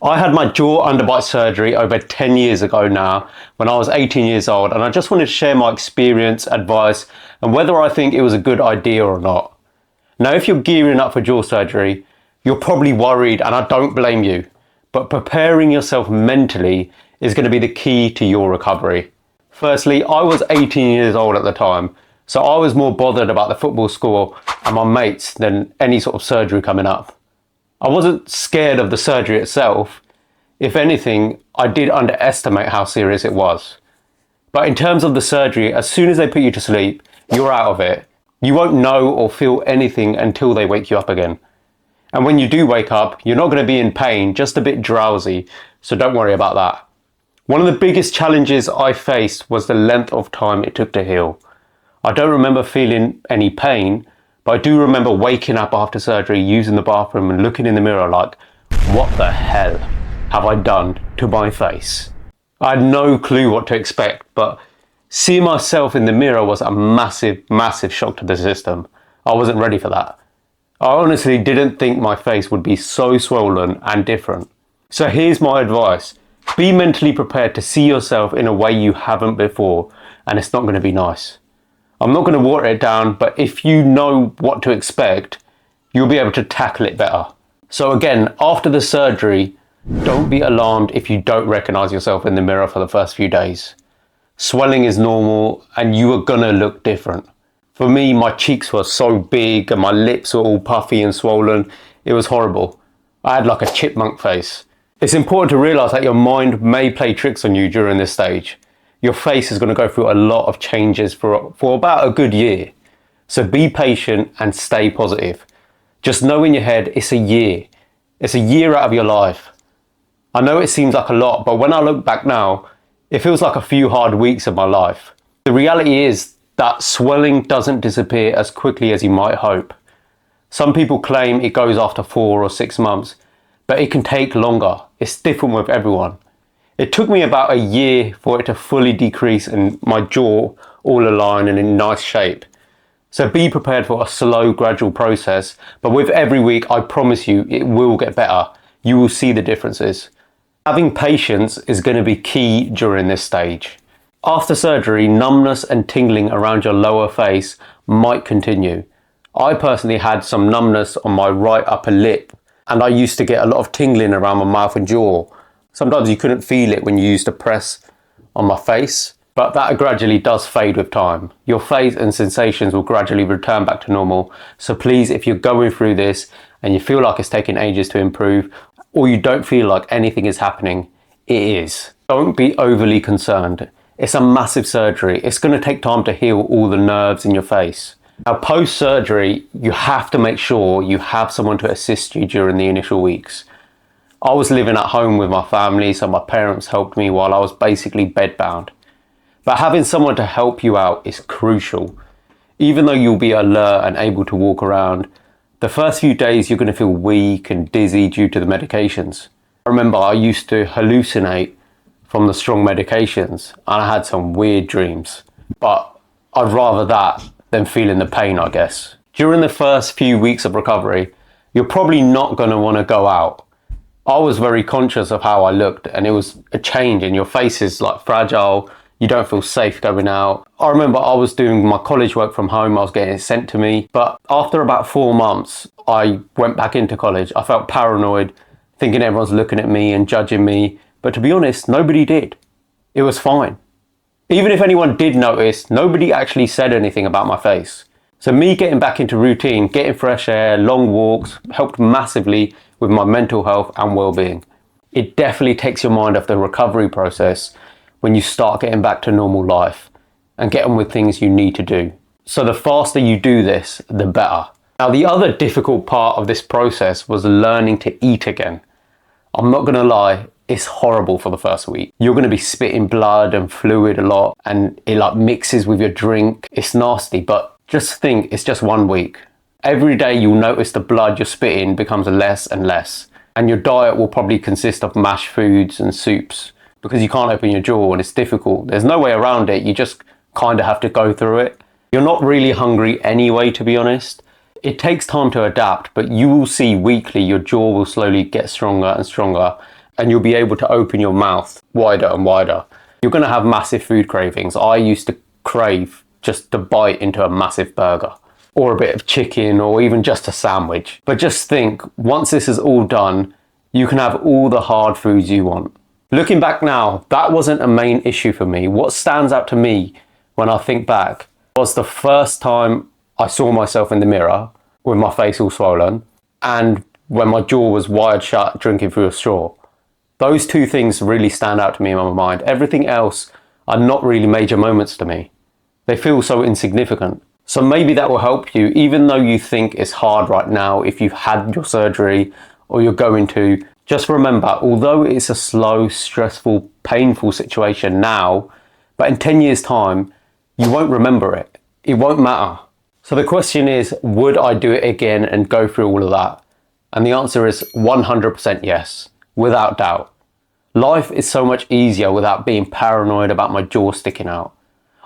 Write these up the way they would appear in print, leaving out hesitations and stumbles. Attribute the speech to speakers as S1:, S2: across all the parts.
S1: I had my jaw underbite surgery over 10 years ago now, when I was 18 years old, and I just wanted to share my experience, advice, and whether I think it was a good idea or not. Now, if you're gearing up for jaw surgery, you're probably worried, and I don't blame you, but preparing yourself mentally is going to be the key to your recovery. Firstly, I was 18 years old at the time, so I was more bothered about the football score and my mates than any sort of surgery coming up. I wasn't scared of the surgery itself. If anything, I did underestimate how serious it was. But in terms of the surgery, as soon as they put you to sleep, you're out of it. You won't know or feel anything until they wake you up again. And when you do wake up, you're not going to be in pain, just a bit drowsy, so don't worry about that. One of the biggest challenges I faced was the length of time it took to heal. I don't remember feeling any pain, but I do remember waking up after surgery, using the bathroom and looking in the mirror like, what the hell have I done to my face? I had no clue what to expect, but seeing myself in the mirror was a massive, massive shock to the system. I wasn't ready for that. I honestly didn't think my face would be so swollen and different. So here's my advice. Be mentally prepared to see yourself in a way you haven't before, and it's not going to be nice. I'm not going to water it down, but if you know what to expect, you'll be able to tackle it better. So again, after the surgery, don't be alarmed if you don't recognize yourself in the mirror for the first few days. Swelling is normal and you are going to look different. For me, my cheeks were so big and my lips were all puffy and swollen. It was horrible. I had like a chipmunk face. It's important to realize that your mind may play tricks on you during this stage. Your face is going to go through a lot of changes for about a good year. So be patient and stay positive. Just know in your head, it's a year. It's a year out of your life. I know it seems like a lot, but when I look back now, it feels like a few hard weeks of my life. The reality is that swelling doesn't disappear as quickly as you might hope. Some people claim it goes after 4 or 6 months, but it can take longer. It's different with everyone. It took me about a year for it to fully decrease and my jaw all aligned and in nice shape. So be prepared for a slow, gradual process, but with every week, I promise you, it will get better. You will see the differences. Having patience is going to be key during this stage. After surgery, numbness and tingling around your lower face might continue. I personally had some numbness on my right upper lip, and I used to get a lot of tingling around my mouth and jaw. Sometimes you couldn't feel it when you used to press on my face, but that gradually does fade with time. Your face and sensations will gradually return back to normal. So please, if you're going through this and you feel like it's taking ages to improve, or you don't feel like anything is happening, it is. Don't be overly concerned. It's a massive surgery. It's going to take time to heal all the nerves in your face. Now, post-surgery, you have to make sure you have someone to assist you during the initial weeks. I was living at home with my family, so my parents helped me while I was basically bedbound. But having someone to help you out is crucial. Even though you'll be alert and able to walk around, the first few days you're going to feel weak and dizzy due to the medications. I remember I used to hallucinate from the strong medications and I had some weird dreams. But I'd rather that than feeling the pain, I guess. During the first few weeks of recovery, you're probably not going to want to go out. I was very conscious of how I looked, and it was a change, and your face is like fragile. You don't feel safe going out. I remember I was doing my college work from home. I was getting it sent to me. But after about 4 months, I went back into college. I felt paranoid, thinking everyone's looking at me and judging me. But to be honest, nobody did. It was fine. Even if anyone did notice, nobody actually said anything about my face. So me getting back into routine, getting fresh air, long walks, helped massively with my mental health and well-being. It definitely takes your mind off the recovery process when you start getting back to normal life and get on with things you need to do. So the faster you do this, the better. Now, the other difficult part of this process was learning to eat again. I'm not gonna lie, it's horrible for the first week. You're gonna be spitting blood and fluid a lot, and it like mixes with your drink. It's nasty, but just think it's just 1 week. Every day you'll notice the blood you're spitting becomes less and less, and your diet will probably consist of mashed foods and soups because you can't open your jaw and it's difficult. There's no way around it. You just kind of have to go through it. You're not really hungry anyway, to be honest. It takes time to adapt, but you will see weekly your jaw will slowly get stronger and stronger, and you'll be able to open your mouth wider and wider. You're going to have massive food cravings. I used to crave just to bite into a massive burger or a bit of chicken or even just a sandwich. But just think, once this is all done, you can have all the hard foods you want. Looking back now, that wasn't a main issue for me. What stands out to me when I think back was the first time I saw myself in the mirror with my face all swollen and when my jaw was wired shut drinking through a straw. Those two things really stand out to me in my mind. Everything else are not really major moments to me. They feel so insignificant. So maybe that will help you, even though you think it's hard right now if you've had your surgery or you're going to. Just remember, although it's a slow, stressful, painful situation now, but in 10 years' time, you won't remember it. It won't matter. So the question is, would I do it again and go through all of that? And the answer is 100% yes, without doubt. Life is so much easier without being paranoid about my jaw sticking out.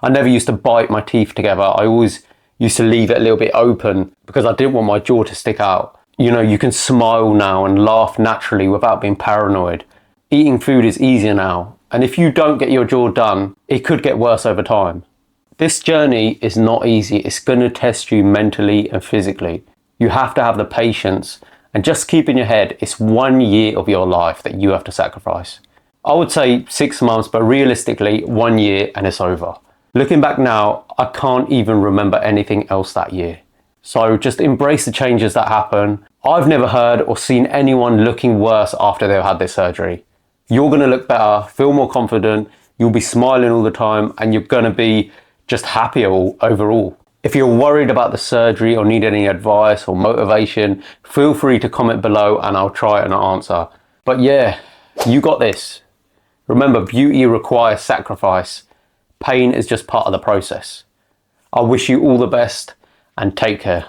S1: I never used to bite my teeth together. I always used to leave it a little bit open because I didn't want my jaw to stick out. You know, you can smile now and laugh naturally without being paranoid. Eating food is easier now. And if you don't get your jaw done, it could get worse over time. This journey is not easy. It's going to test you mentally and physically. You have to have the patience and just keep in your head, it's 1 year of your life that you have to sacrifice. I would say 6 months, but realistically 1 year and it's over. Looking back now, I can't even remember anything else that year. So just embrace the changes that happen. I've never heard or seen anyone looking worse after they've had this surgery. You're going to look better, feel more confident, you'll be smiling all the time, and you're going to be just happier overall. If you're worried about the surgery or need any advice or motivation, feel free to comment below and I'll try and answer. But yeah, you got this. Remember, beauty requires sacrifice. Pain is just part of the process. I wish you all the best and take care.